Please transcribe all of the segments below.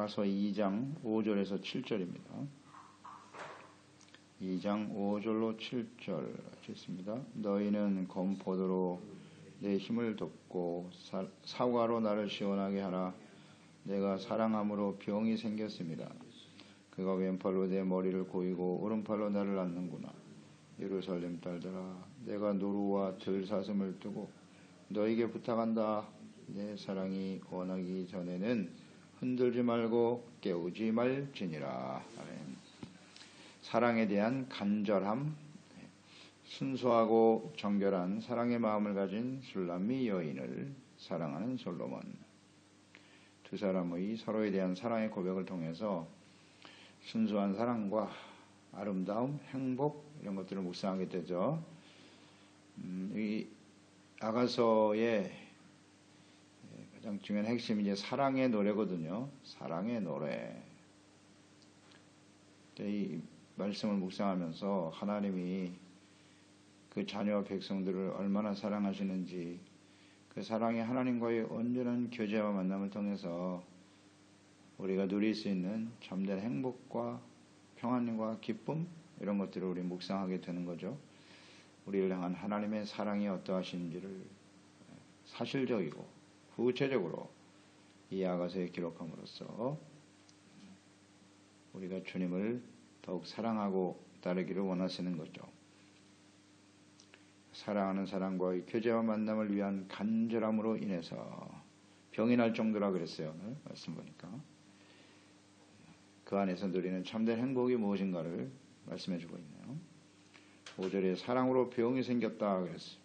아가서 2장 5절에서 7절입니다. 2장 5절로 7절 읽겠습니다. 너희는 건포도로 내 힘을 돕고 사과로 나를 시원하게 하라. 내가 사랑함으로 병이 생겼습니다. 그가 왼팔로 내 머리를 고이고 오른팔로 나를 안는구나. 예루살렘 딸들아, 내가 노루와 들사슴을 뜨고 너에게 부탁한다. 내 사랑이 원하기 전에는 흔들지 말고 깨우지 말지니라. 사랑에 대한 간절함, 순수하고 정결한 사랑의 마음을 가진 술람미 여인을 사랑하는 솔로몬. 두 사람의 서로에 대한 사랑의 고백을 통해서 순수한 사랑과 아름다움, 행복 이런 것들을 묵상하게 되죠. 이 아가서의 가장 중요한 핵심이 이제 사랑의 노래거든요. 사랑의 노래. 이 말씀을 묵상하면서 하나님이 그 자녀와 백성들을 얼마나 사랑하시는지, 그 사랑이 하나님과의 온전한 교제와 만남을 통해서 우리가 누릴 수 있는 참된 행복과 평안과 기쁨 이런 것들을 우리 묵상하게 되는 거죠. 우리를 향한 하나님의 사랑이 어떠하신지를 사실적이고 구체적으로 이 아가서에 기록함으로써 우리가 주님을 더욱 사랑하고 따르기를 원하시는 거죠. 사랑하는 사람과의 교제와 만남을 위한 간절함으로 인해서 병이 날 정도라 그랬어요. 오늘 말씀 보니까 그 안에서 누리는 참된 행복이 무엇인가를 말씀해주고 있네요. 5절에 사랑으로 병이 생겼다 그랬어요.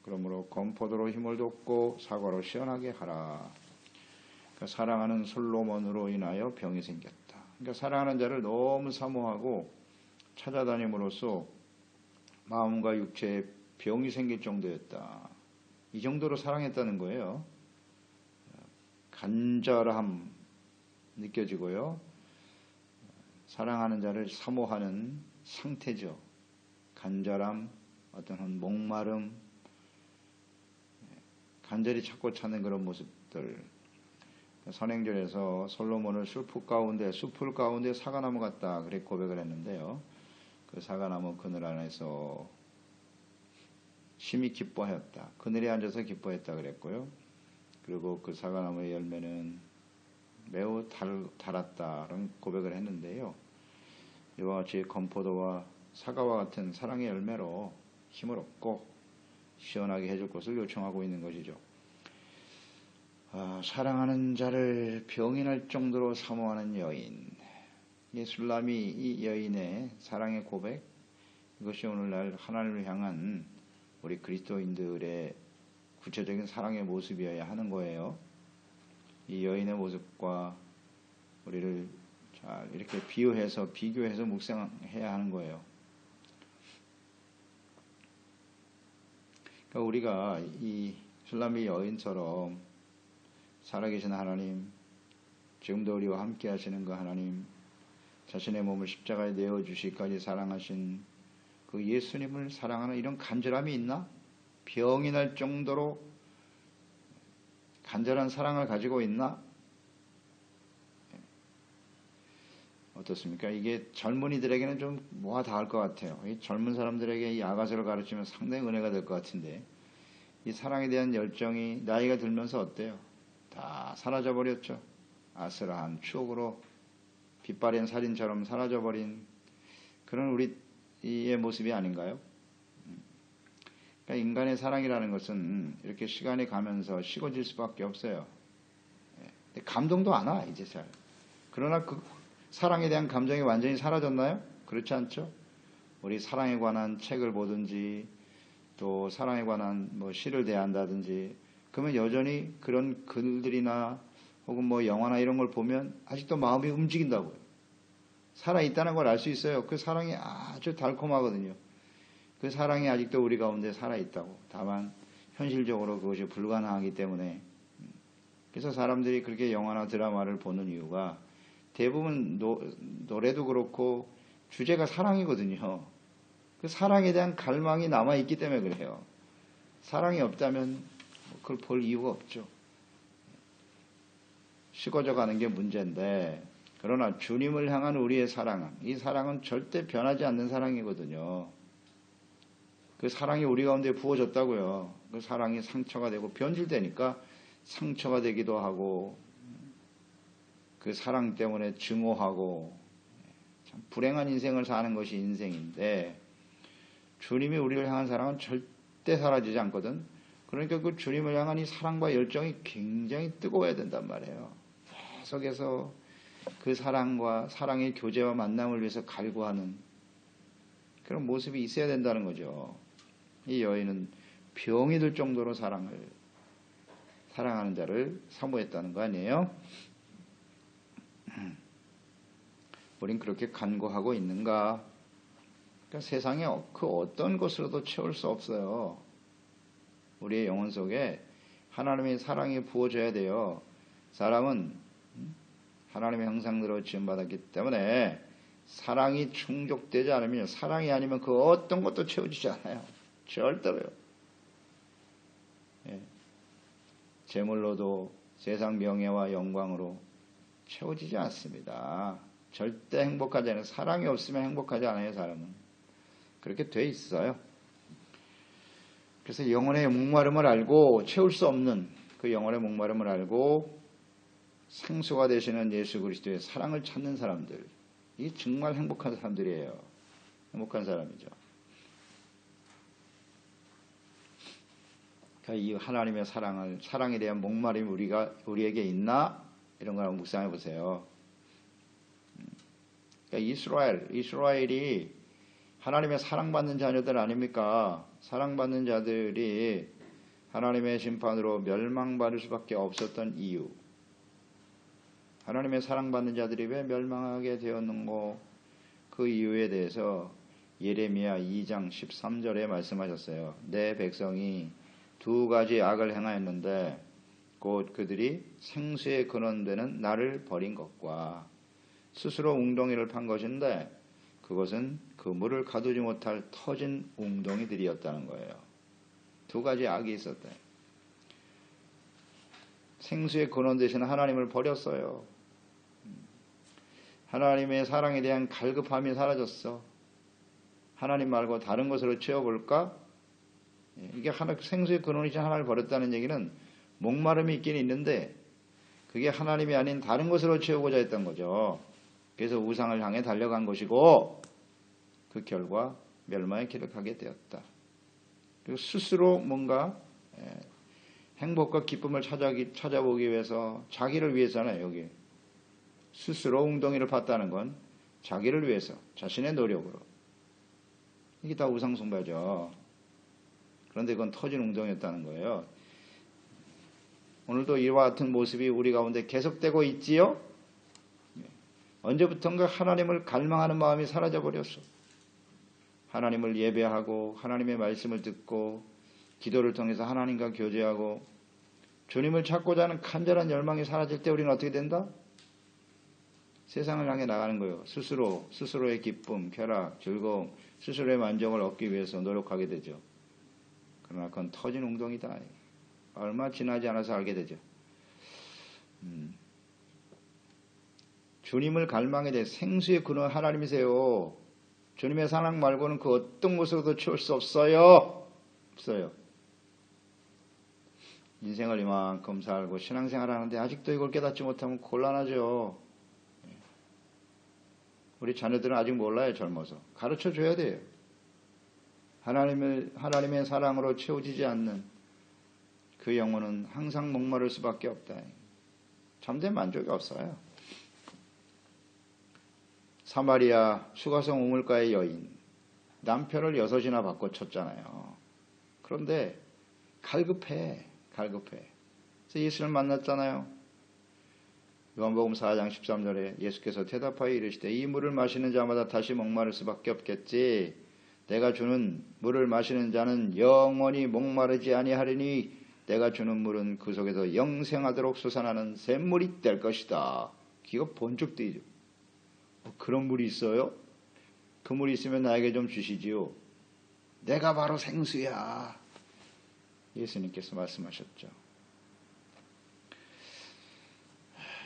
그러므로 건포도로 힘을 돋고 사과로 시원하게 하라. 그러니까 사랑하는 솔로몬으로 인하여 병이 생겼다. 그러니까 사랑하는 자를 너무 사모하고 찾아다님으로써 마음과 육체에 병이 생길 정도였다. 이 정도로 사랑했다는 거예요. 간절함 느껴지고요. 사랑하는 자를 사모하는 상태죠. 간절함, 어떤 목마름, 간절히 찾고 찾는 그런 모습들. 선행절에서 솔로몬을 숲을 가운데 사과나무 같다 그래 고백을 했는데요. 그 사과나무 그늘 안에서 심히 기뻐하였다. 그늘에 앉아서 기뻐했다 그랬고요. 그리고 그 사과나무의 열매는 매우 달았다라는 고백을 했는데요. 이와 같이 건포도와 사과와 같은 사랑의 열매로 힘을 얻고 시원하게 해줄 것을 요청하고 있는 것이죠. 사랑하는 자를 병이 날 정도로 사모하는 여인. 이 술람이 이 여인의 사랑의 고백, 이것이 오늘날 하나님을 향한 우리 그리스도인들의 구체적인 사랑의 모습이어야 하는 거예요. 이 여인의 모습과 우리를 잘 이렇게 비교해서 묵상해야 하는 거예요. 그러니까 우리가 이 술람미 여인처럼 살아계신 하나님, 지금도 우리와 함께 하시는 그 하나님, 자신의 몸을 십자가에 내어주시기까지 사랑하신 그 예수님을 사랑하는 이런 간절함이 있나? 병이 날 정도로 간절한 사랑을 가지고 있나? 어떻습니까? 이게 젊은이들에게는 좀 뭐가 다할 것 같아요. 이 젊은 사람들에게 이 아가서를 가르치면 상당히 은혜가 될 것 같은데, 이 사랑에 대한 열정이 나이가 들면서 어때요? 다 사라져버렸죠. 아슬한 추억으로 빛바랜 살인처럼 사라져버린 그런 우리의 모습이 아닌가요? 그러니까 인간의 사랑이라는 것은 이렇게 시간이 가면서 식어질 수밖에 없어요. 감동도 안 와, 이제 잘. 그러나 그 사랑에 대한 감정이 완전히 사라졌나요? 그렇지 않죠? 우리 사랑에 관한 책을 보든지 또 사랑에 관한 시를 대한다든지 그러면 여전히 그런 글들이나 혹은 영화나 이런 걸 보면 아직도 마음이 움직인다고요. 살아있다는 걸 알 수 있어요. 그 사랑이 아주 달콤하거든요. 그 사랑이 아직도 우리 가운데 살아있다고. 다만 현실적으로 그것이 불가능하기 때문에. 그래서 사람들이 그렇게 영화나 드라마를 보는 이유가 대부분 노래도 그렇고 주제가 사랑이거든요. 그 사랑에 대한 갈망이 남아있기 때문에 그래요. 사랑이 없다면 그걸 볼 이유가 없죠. 식어져 가는 게 문제인데, 그러나 주님을 향한 우리의 사랑은, 이 사랑은 절대 변하지 않는 사랑이거든요. 그 사랑이 우리 가운데 부어졌다고요. 그 사랑이 상처가 되고 변질되니까 상처가 되기도 하고, 그 사랑 때문에 증오하고, 참 불행한 인생을 사는 것이 인생인데, 주님이 우리를 향한 사랑은 절대 사라지지 않거든. 그러니까 그 주님을 향한 이 사랑과 열정이 굉장히 뜨거워야 된단 말이에요. 계속해서 그 사랑과 사랑의 교제와 만남을 위해서 갈구하는 그런 모습이 있어야 된다는 거죠. 이 여인은 병이 들 정도로 사랑하는 자를 사모했다는 거 아니에요? 우린 그렇게 간구하고 있는가? 그러니까 세상에 그 어떤 것으로도 채울 수 없어요. 우리의 영혼 속에 하나님의 사랑이 부어져야 돼요. 사람은 하나님의 형상대로 지음받았기 때문에 사랑이 충족되지 않으면, 사랑이 아니면 그 어떤 것도 채워지지 않아요. 절대로요. 예. 재물로도 세상 명예와 영광으로 채워지지 않습니다. 절대 행복하지 않아요. 사랑이 없으면 행복하지 않아요, 사람은. 그렇게 돼 있어요. 그래서 영혼의 목마름을 알고, 채울 수 없는 그 영혼의 목마름을 알고 생수가 되시는 예수 그리스도의 사랑을 찾는 사람들, 이 정말 행복한 사람들이에요. 행복한 사람이죠. 그러니까 이 하나님의 사랑에 대한 목마름이 우리에게 있나? 이런 걸 한번 묵상해 보세요. 그러니까 이스라엘이 하나님의 사랑받는 자녀들 아닙니까? 사랑받는 자들이 하나님의 심판으로 멸망받을 수밖에 없었던 이유, 하나님의 사랑받는 자들이 왜 멸망하게 되었는고, 그 이유에 대해서 예레미야 2장 13절에 말씀하셨어요. 내 백성이 두 가지 악을 행하였는데 곧 그들이 생수의 근원되는 나를 버린 것과 스스로 웅덩이를 판 것인데 그것은 그 물을 가두지 못할 터진 웅덩이들이었다는 거예요. 두 가지 악이 있었대. 생수의 근원 되시는 하나님을 버렸어요. 하나님의 사랑에 대한 갈급함이 사라졌어. 하나님 말고 다른 것으로 채워볼까? 이게 생수의 근원이신 하나님을 버렸다는 얘기는 목마름이 있긴 있는데 그게 하나님이 아닌 다른 것으로 채우고자 했던 거죠. 그래서 우상을 향해 달려간 것이고 그 결과 멸망의 길을 가게 되었다. 그리고 스스로 뭔가 행복과 기쁨을 찾아보기 위해서, 자기를 위해서잖아요. 여기 스스로 웅덩이를 팠다는 건 자기를 위해서, 자신의 노력으로. 이게 다 우상숭배죠. 그런데 그건 터진 웅덩이였다는 거예요. 오늘도 이와 같은 모습이 우리 가운데 계속되고 있지요? 언제부턴가 하나님을 갈망하는 마음이 사라져버렸어. 하나님을 예배하고 하나님의 말씀을 듣고 기도를 통해서 하나님과 교제하고 주님을 찾고자 하는 간절한 열망이 사라질 때 우리는 어떻게 된다? 세상을 향해 나가는 거예요. 스스로의 기쁨, 쾌락, 즐거움, 스스로의 만족을 얻기 위해서 노력하게 되죠. 그러나 그건 터진 웅덩이다. 얼마 지나지 않아서 알게 되죠. 주님을 갈망에 대해 생수의 근원 하나님이세요. 주님의 사랑 말고는 그 어떤 것으로도 채울 수 없어요. 없어요. 인생을 이만큼 살고 신앙생활을 하는데 아직도 이걸 깨닫지 못하면 곤란하죠. 우리 자녀들은 아직 몰라요. 젊어서. 가르쳐줘야 돼요. 하나님의 사랑으로 채워지지 않는 그 영혼은 항상 목마를 수밖에 없다. 참된 만족이 없어요. 사마리아 수가성 우물가의 여인, 남편을 6이나 바꿔쳤잖아요. 그런데 갈급해. 그래서 예수를 만났잖아요. 요한복음 4장 13절에 예수께서 대답하여 이르시되 이 물을 마시는 자마다 다시 목마를 수밖에 없겠지. 내가 주는 물을 마시는 자는 영원히 목마르지 아니하리니 내가 주는 물은 그 속에서 영생하도록 솟아나는 샘물이 될 것이다. 기가 번쩍 뜨이죠. 그런 물이 있어요? 그 물이 있으면 나에게 좀 주시지요. 내가 바로 생수야. 예수님께서 말씀하셨죠.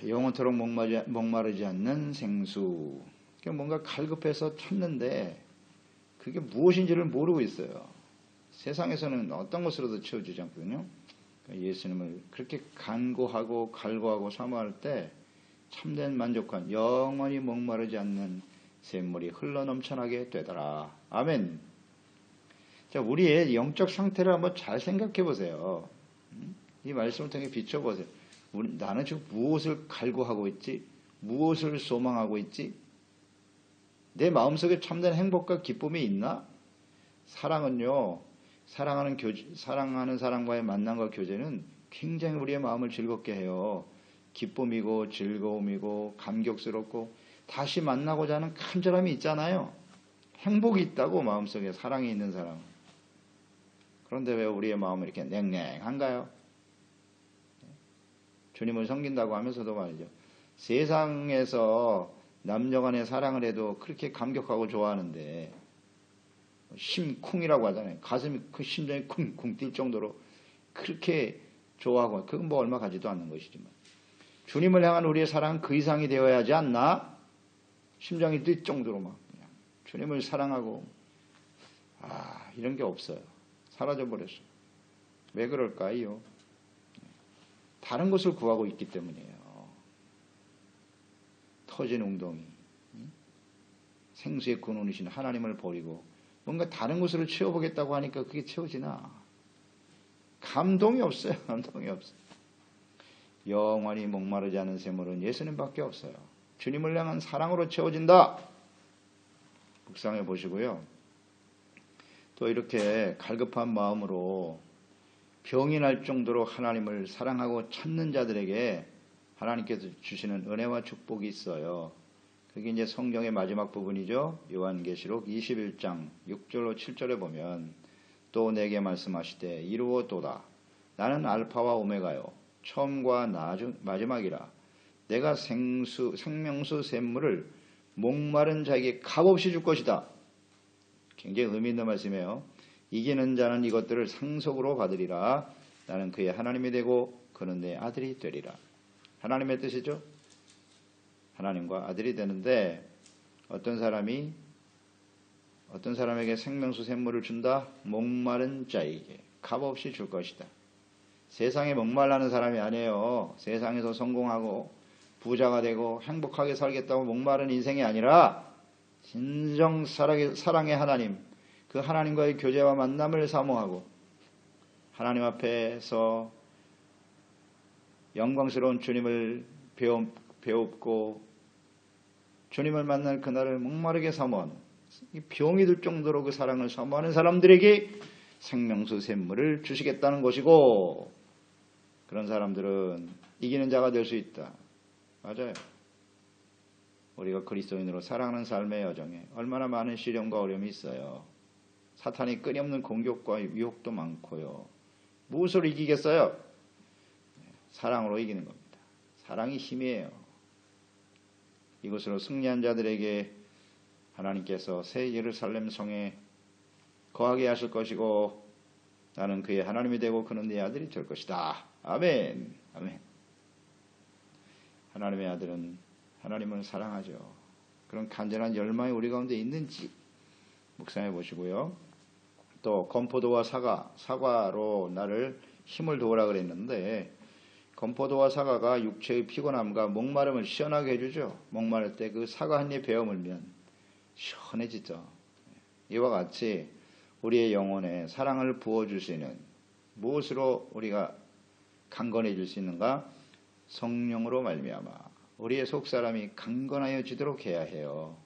영원토록 목마르지 않는 생수. 뭔가 갈급해서 찾는데 그게 무엇인지를 모르고 있어요. 세상에서는 어떤 것으로도 채워주지 않거든요. 예수님을 그렇게 간구하고 갈구하고 사모할 때 참된 만족한 영원히 목마르지 않는 샘물이 흘러 넘쳐나게 되더라. 아멘. 자, 우리의 영적 상태를 한번 잘 생각해 보세요. 이 말씀을 통해 비춰보세요. 나는 지금 무엇을 갈구하고 있지? 무엇을 소망하고 있지? 내 마음속에 참된 행복과 기쁨이 있나? 사랑은요, 사랑하는 사람과의 만남과 교제는 굉장히 우리의 마음을 즐겁게 해요. 기쁨이고 즐거움이고 감격스럽고 다시 만나고자 하는 간절함이 있잖아요. 행복이 있다고 마음속에 사랑이 있는 사람. 그런데 왜 우리의 마음은 이렇게 냉랭한가요? 주님을 섬긴다고 하면서도 말이죠. 세상에서 남녀간의 사랑을 해도 그렇게 감격하고 좋아하는데 심쿵이라고 하잖아요. 가슴이 그 심장이 쿵쿵 뛸 정도로 그렇게 좋아하고 그건 뭐 얼마 가지도 않는 것이지만 주님을 향한 우리의 사랑은 그 이상이 되어야 하지 않나? 심장이 뛸 정도로 막 그냥 주님을 사랑하고 이런 게 없어요. 사라져버렸어요. 왜 그럴까요? 다른 것을 구하고 있기 때문이에요. 터진 웅덩이, 생수의 근원이신 하나님을 버리고 뭔가 다른 것으로 채워보겠다고 하니까 그게 채워지나? 감동이 없어요. 감동이 없어요. 영원히 목마르지 않은 샘물은 예수님밖에 없어요. 주님을 향한 사랑으로 채워진다. 묵상해 보시고요. 또 이렇게 갈급한 마음으로 병이 날 정도로 하나님을 사랑하고 찾는 자들에게 하나님께서 주시는 은혜와 축복이 있어요. 그게 이제 성경의 마지막 부분이죠. 요한계시록 21장 6절로 7절에 보면 또 내게 말씀하시되 이루어도다. 나는 알파와 오메가요. 처음과 마지막이라. 내가 생명수 샘물을 목마른 자에게 값없이 줄 것이다. 굉장히 의미 있는 말씀이에요. 이기는 자는 이것들을 상속으로 받으리라. 나는 그의 하나님이 되고 그는 내 아들이 되리라. 하나님의 뜻이죠. 하나님과 아들이 되는데 어떤 사람에게 생명수 샘물을 준다? 목마른 자에게 값없이 줄 것이다. 세상에 목말라는 사람이 아니에요. 세상에서 성공하고 부자가 되고 행복하게 살겠다고 목마른 인생이 아니라 진정 사랑의 하나님, 그 하나님과의 교제와 만남을 사모하고 하나님 앞에서 영광스러운 주님을 배웁고 주님을 만날 그날을 목마르게 사모하는 병이 들 정도로 그 사랑을 사모하는 사람들에게 생명수 샘물을 주시겠다는 것이고 그런 사람들은 이기는 자가 될 수 있다. 맞아요. 우리가 그리스도인으로 살아가는 삶의 여정에 얼마나 많은 시련과 어려움이 있어요. 사탄이 끊임없는 공격과 유혹도 많고요. 무엇으로 이기겠어요? 사랑으로 이기는 겁니다. 사랑이 힘이에요. 이것으로 승리한 자들에게 하나님께서 새 예루살렘 성에 거하게 하실 것이고 나는 그의 하나님이 되고 그는 내 아들이 될 것이다. 아멘. 아멘. 하나님의 아들은 하나님을 사랑하죠. 그런 간절한 열망이 우리 가운데 있는지 묵상해 보시고요. 또 건포도와 사과로 나를 힘을 도우라 그랬는데 건포도와 사과가 육체의 피곤함과 목마름을 시원하게 해주죠. 목마를 때 그 사과 한 입 베어 물면 시원해지죠. 이와 같이 우리의 영혼에 사랑을 부어줄 수 있는 무엇으로 우리가 강건해질 수 있는가? 성령으로 말미암아 우리의 속사람이 강건하여지도록 해야 해요.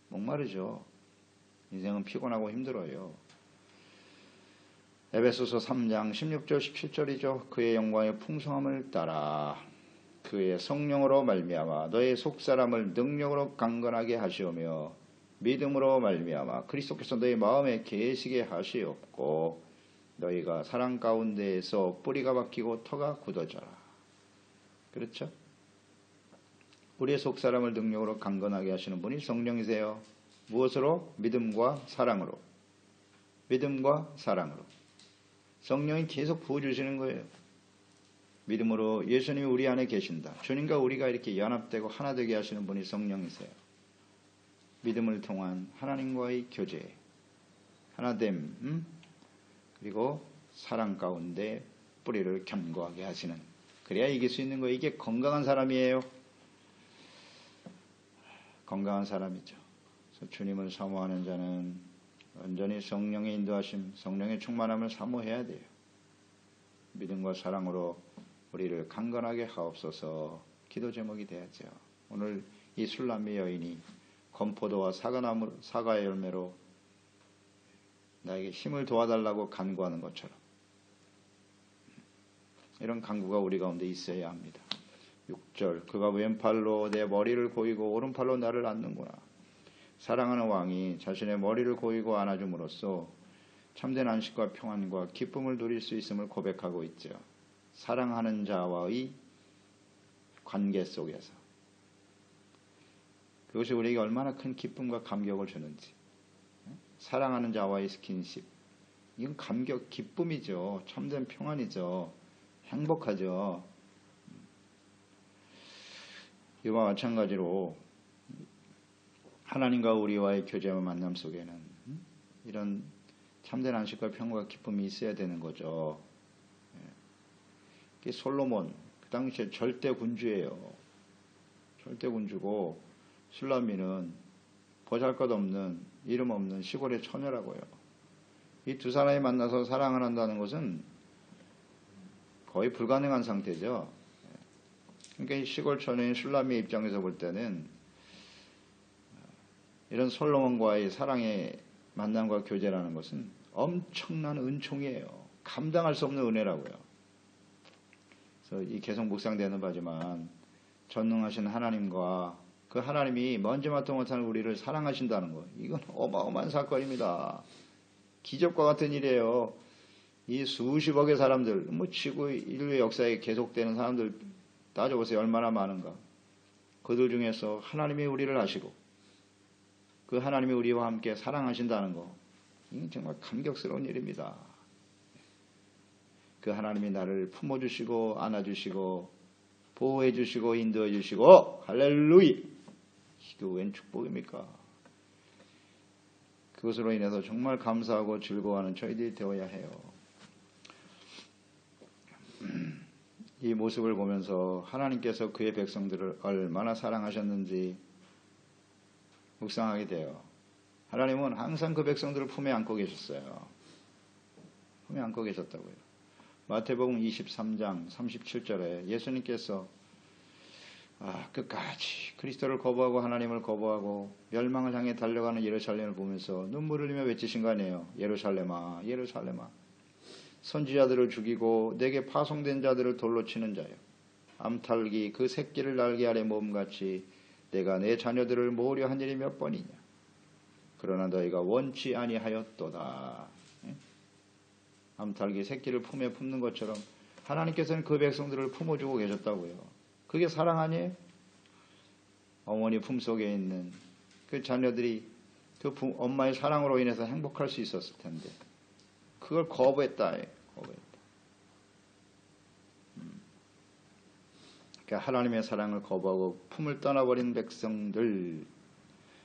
목마르죠. 인생은 피곤하고 힘들어요. 에베소서 3장 16절 17절이죠. 그의 영광의 풍성함을 따라 그의 성령으로 말미암아 너의 속사람을 능력으로 강건하게 하시오며 믿음으로 말미암아 그리스도께서 너희 마음에 계시게 하시옵고 너희가 사랑 가운데에서 뿌리가 박히고 터가 굳어져라. 그렇죠? 우리의 속사람을 능력으로 강건하게 하시는 분이 성령이세요. 무엇으로? 믿음과 사랑으로. 믿음과 사랑으로. 성령이 계속 부어주시는 거예요. 믿음으로 예수님이 우리 안에 계신다. 주님과 우리가 이렇게 연합되고 하나 되게 하시는 분이 성령이세요. 믿음을 통한 하나님과의 교제, 하나됨, 그리고 사랑 가운데 뿌리를 견고하게 하시는, 그래야 이길 수 있는 거예요. 이게 건강한 사람이에요. 건강한 사람이죠. 그래서 주님을 사모하는 자는 온전히 성령의 인도하심, 성령의 충만함을 사모해야 돼요. 믿음과 사랑으로 우리를 강건하게 하옵소서. 기도 제목이 되었죠. 오늘 이 술람미 여인이 건포도와 사과의 열매로 나에게 힘을 도와달라고 간구하는 것처럼 이런 간구가 우리 가운데 있어야 합니다. 6절, 그가 왼팔로 내 머리를 고이고 오른팔로 나를 안는구나. 사랑하는 왕이 자신의 머리를 고이고 안아줌으로써 참된 안식과 평안과 기쁨을 누릴 수 있음을 고백하고 있죠. 사랑하는 자와의 관계 속에서 그것이 우리에게 얼마나 큰 기쁨과 감격을 주는지. 사랑하는 자와의 스킨십, 이건 감격, 기쁨이죠. 참된 평안이죠. 행복하죠. 이와 마찬가지로 하나님과 우리와의 교제와 만남 속에는 이런 참된 안식과 평안과 기쁨이 있어야 되는 거죠. 솔로몬, 그 당시에 절대 군주예요. 절대 군주고 술람미는 보잘것없는 이름 없는 시골의 처녀라고요. 이 두 사람이 만나서 사랑을 한다는 것은 거의 불가능한 상태죠. 그러니까 이 시골 처녀인 술람미 입장에서 볼 때는 이런 솔로몬과의 사랑의 만남과 교제라는 것은 엄청난 은총이에요. 감당할 수 없는 은혜라고요. 그래서 이 계속 묵상되는 바지만 전능하신 하나님과 그 하나님이 먼지마도 못하는 우리를 사랑하신다는 것, 이건 어마어마한 사건입니다. 기적과 같은 일이에요. 이 수십억의 사람들, 지구 인류의 역사에 계속되는 사람들 따져보세요. 얼마나 많은가. 그들 중에서 하나님이 우리를 아시고 그 하나님이 우리와 함께 사랑하신다는 것, 이건 정말 감격스러운 일입니다. 그 하나님이 나를 품어주시고 안아주시고 보호해주시고 인도해주시고, 할렐루야! 이게 웬 축복입니까? 그것으로 인해서 정말 감사하고 즐거워하는 저희들이 되어야 해요. 이 모습을 보면서 하나님께서 그의 백성들을 얼마나 사랑하셨는지 묵상하게 돼요. 하나님은 항상 그 백성들을 품에 안고 계셨어요. 품에 안고 계셨다고요. 마태복음 23장 37절에 예수님께서 끝까지 그리스도를 거부하고 하나님을 거부하고 멸망을 향해 달려가는 예루살렘을 보면서 눈물을 흘리며 외치신 거 아니에요. 예루살렘아, 예루살렘아, 선지자들을 죽이고 내게 파송된 자들을 돌로 치는 자여, 암탉이 그 새끼를 날개 아래 모음같이 내가 내 자녀들을 모으려 한 일이 몇 번이냐. 그러나 너희가 원치 아니하였도다. 암탉이 새끼를 품에 품는 것처럼 하나님께서는 그 백성들을 품어주고 계셨다고요. 그게 사랑 아니에요? 어머니 품속에 있는 그 자녀들이 그 엄마의 사랑으로 인해서 행복할 수 있었을 텐데 그걸 거부했다. 거부했다. 그러니까 하나님의 사랑을 거부하고 품을 떠나버린 백성들,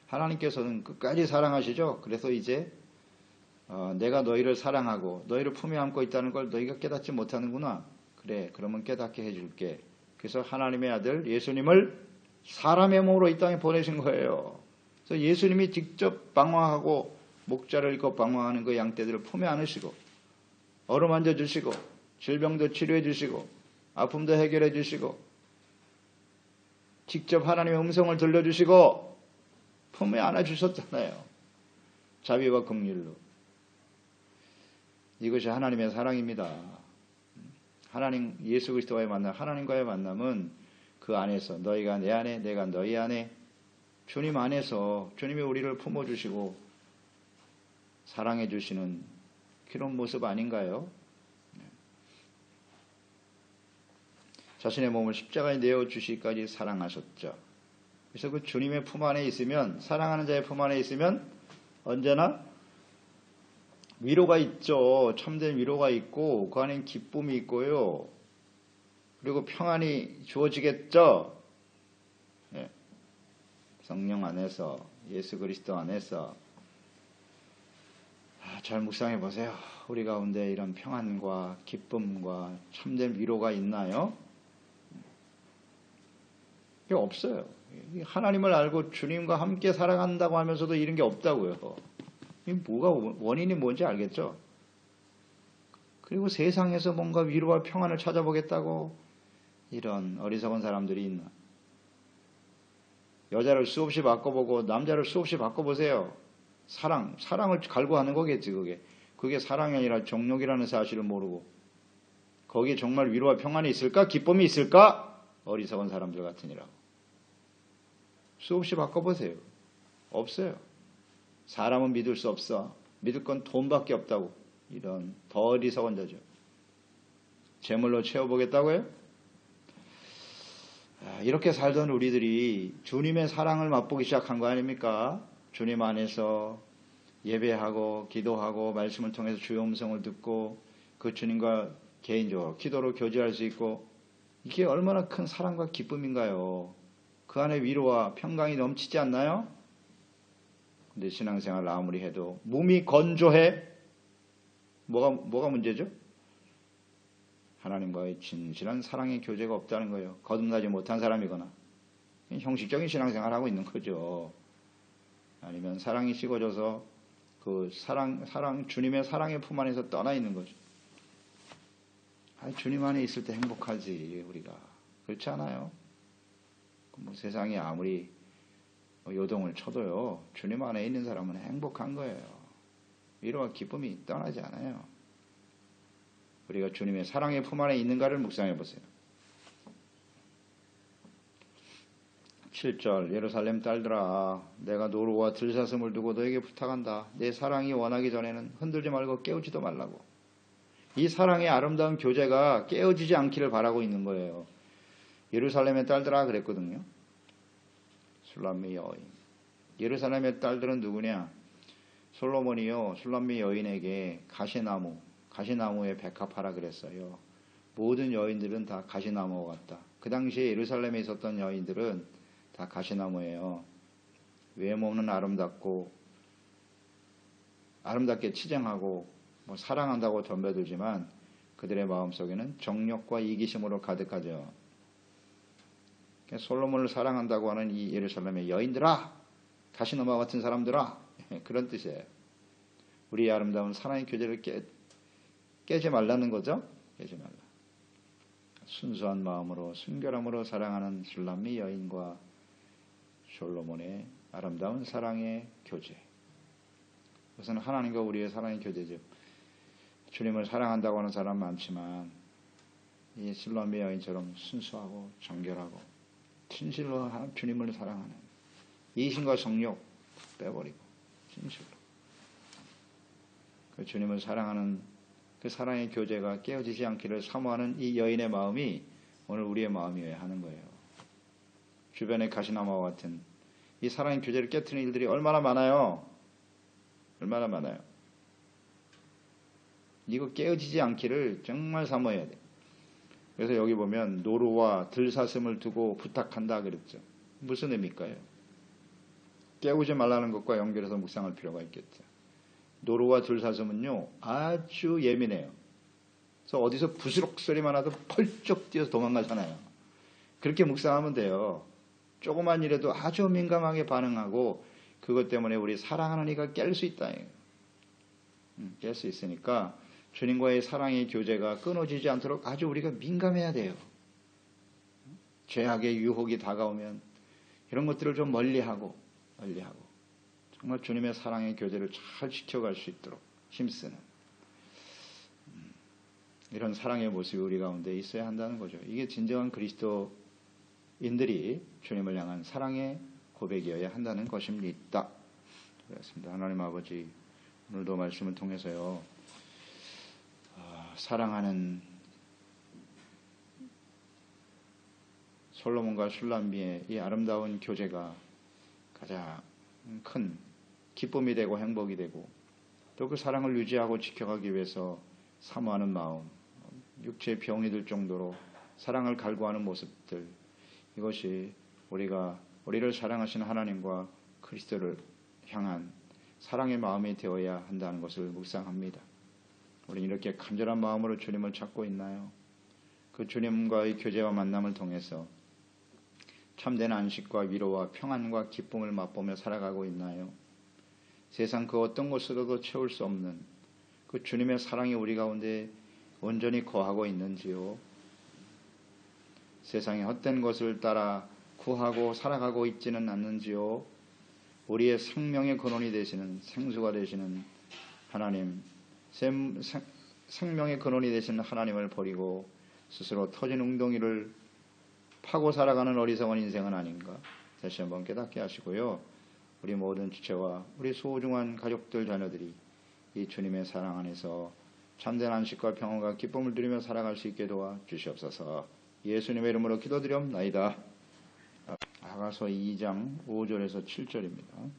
하나님께서는 끝까지 사랑하시죠. 그래서 이제 내가 너희를 사랑하고 너희를 품에 안고 있다는 걸 너희가 깨닫지 못하는구나. 그래, 그러면 깨닫게 해줄게. 그래서 하나님의 아들 예수님을 사람의 몸으로 이 땅에 보내신 거예요. 그래서 예수님이 직접 방황하고 목자를 입고 방황하는 그 양떼들을 품에 안으시고 어루만져 주시고 질병도 치료해 주시고 아픔도 해결해 주시고 직접 하나님의 음성을 들려주시고 품에 안아주셨잖아요. 자비와 긍휼로. 이것이 하나님의 사랑입니다. 하나님, 예수 그리스도와의 만남, 하나님과의 만남은 그 안에서 너희가 내 안에, 내가 너희 안에, 주님 안에서 주님이 우리를 품어주시고 사랑해 주시는 그런 모습 아닌가요? 자신의 몸을 십자가에 내어주시기까지 사랑하셨죠. 그래서 그 주님의 품 안에 있으면, 사랑하는 자의 품 안에 있으면 언제나 위로가 있죠. 참된 위로가 있고 그 안에 기쁨이 있고요. 그리고 평안이 주어지겠죠. 예. 성령 안에서, 예수 그리스도 안에서. 잘 묵상해 보세요. 우리 가운데 이런 평안과 기쁨과 참된 위로가 있나요? 이게 없어요. 하나님을 알고 주님과 함께 살아간다고 하면서도 이런 게 없다고요. 이게 원인이 뭔지 알겠죠? 그리고 세상에서 뭔가 위로와 평안을 찾아보겠다고 이런 어리석은 사람들이 있나? 여자를 수없이 바꿔보고 남자를 수없이 바꿔보세요. 사랑을 갈구하는 거겠지, 그게. 그게 사랑이 아니라 정욕이라는 사실을 모르고. 거기에 정말 위로와 평안이 있을까? 기쁨이 있을까? 어리석은 사람들 같으니라고. 수없이 바꿔보세요. 없어요. 사람은 믿을 수 없어. 믿을 건 돈밖에 없다고. 이런 더 어리석은 자죠. 재물로 채워보겠다고요? 이렇게 살던 우리들이 주님의 사랑을 맛보기 시작한 거 아닙니까? 주님 안에서 예배하고 기도하고 말씀을 통해서 주의 음성을 듣고 그 주님과 개인적으로 기도로 교제할 수 있고, 이게 얼마나 큰 사랑과 기쁨인가요? 그 안에 위로와 평강이 넘치지 않나요? 근데 신앙생활을 아무리 해도 몸이 건조해? 뭐가 문제죠? 하나님과의 진실한 사랑의 교제가 없다는 거예요. 거듭나지 못한 사람이거나 형식적인 신앙생활을 하고 있는 거죠. 아니면 사랑이 식어져서 그 주님의 사랑의 품 안에서 떠나 있는 거죠. 주님 안에 있을 때 행복하지, 우리가. 그렇지 않아요? 세상이 아무리 요동을 쳐도요, 주님 안에 있는 사람은 행복한 거예요. 위로와 기쁨이 떠나지 않아요. 우리가 주님의 사랑의 품 안에 있는가를 묵상해 보세요. 7절 예루살렘 딸들아, 내가 노루와 들사슴을 두고 너에게 부탁한다. 내 사랑이 원하기 전에는 흔들지 말고 깨우지도 말라고. 이 사랑의 아름다운 교제가 깨어지지 않기를 바라고 있는 거예요. 예루살렘의 딸들아 그랬거든요. 술람미 여인. 예루살렘의 딸들은 누구냐? 솔로몬이요, 술람미 여인에게 가시나무에 백합하라 그랬어요. 모든 여인들은 다 가시나무와 같다. 그 당시에 예루살렘에 있었던 여인들은 다 가시나무예요. 외모는 아름답게 치장하고 사랑한다고 덤벼들지만 그들의 마음속에는 정욕과 이기심으로 가득하죠. 솔로몬을 사랑한다고 하는 이 예루살렘의 여인들아, 가시나무와 같은 사람들아, 그런 뜻이에요. 우리의 아름다운 사랑의 교제를 깨지 말라는 거죠. 깨지 말라. 순수한 마음으로 순결함으로 사랑하는 술람미 여인과 솔로몬의 아름다운 사랑의 교제. 그것은 하나님과 우리의 사랑의 교제죠. 주님을 사랑한다고 하는 사람 많지만 이 술람미 여인처럼 순수하고 정결하고 진실로 주님을 사랑하는, 이심과 정욕 빼버리고 진실로 그 주님을 사랑하는 그 사랑의 교제가 깨어지지 않기를 사모하는 이 여인의 마음이 오늘 우리의 마음이어야 하는 거예요. 주변의 가시나무와 같은 이 사랑의 교제를 깨트리는 일들이 얼마나 많아요. 얼마나 많아요. 이거 깨어지지 않기를 정말 사모해야 돼. 그래서 여기 보면 노루와 들사슴을 두고 부탁한다 그랬죠. 무슨 의미일까요? 깨우지 말라는 것과 연결해서 묵상할 필요가 있겠죠. 노루와 들사슴은요, 아주 예민해요. 그래서 어디서 부스럭 소리만 나도 펄쩍 뛰어서 도망가잖아요. 그렇게 묵상하면 돼요. 조그만 일에도 아주 민감하게 반응하고, 그것 때문에 우리 사랑하는 이가 깰 수 있다. 깰 수 있으니까 주님과의 사랑의 교제가 끊어지지 않도록 아주 우리가 민감해야 돼요. 죄악의 유혹이 다가오면 이런 것들을 좀 멀리하고 정말 주님의 사랑의 교제를 잘 지켜갈 수 있도록 힘쓰는 이런 사랑의 모습이 우리 가운데 있어야 한다는 거죠. 이게 진정한 그리스도인들이 주님을 향한 사랑의 고백이어야 한다는 것입니다. 그렇습니다. 하나님 아버지, 오늘도 말씀을 통해서요, 사랑하는 솔로몬과 술람미의 이 아름다운 교제가 가장 큰 기쁨이 되고 행복이 되고, 또 그 사랑을 유지하고 지켜가기 위해서 사모하는 마음, 육체의 병이 들 정도로 사랑을 갈구하는 모습들, 이것이 우리를 사랑하시는 하나님과 그리스도를 향한 사랑의 마음이 되어야 한다는 것을 묵상합니다. 우리는 이렇게 간절한 마음으로 주님을 찾고 있나요? 그 주님과의 교제와 만남을 통해서 참된 안식과 위로와 평안과 기쁨을 맛보며 살아가고 있나요? 세상 그 어떤 것으로도 채울 수 없는 그 주님의 사랑이 우리 가운데 온전히 거하고 있는지요? 세상의 헛된 것을 따라 구하고 살아가고 있지는 않는지요? 우리의 생명의 근원이 되시는, 생수가 되시는 하나님, 생명의 근원이 되시는 하나님을 버리고 스스로 터진 웅덩이를 파고 살아가는 어리석은 인생은 아닌가? 다시 한번 깨닫게 하시고요. 우리 모든 지체와 우리 소중한 가족들, 자녀들이 이 주님의 사랑 안에서 참된 안식과 평안과 기쁨을 누리며 살아갈 수 있게 도와 주시옵소서. 예수님의 이름으로 기도드리옵나이다. 아가서 2장 5절에서 7절입니다.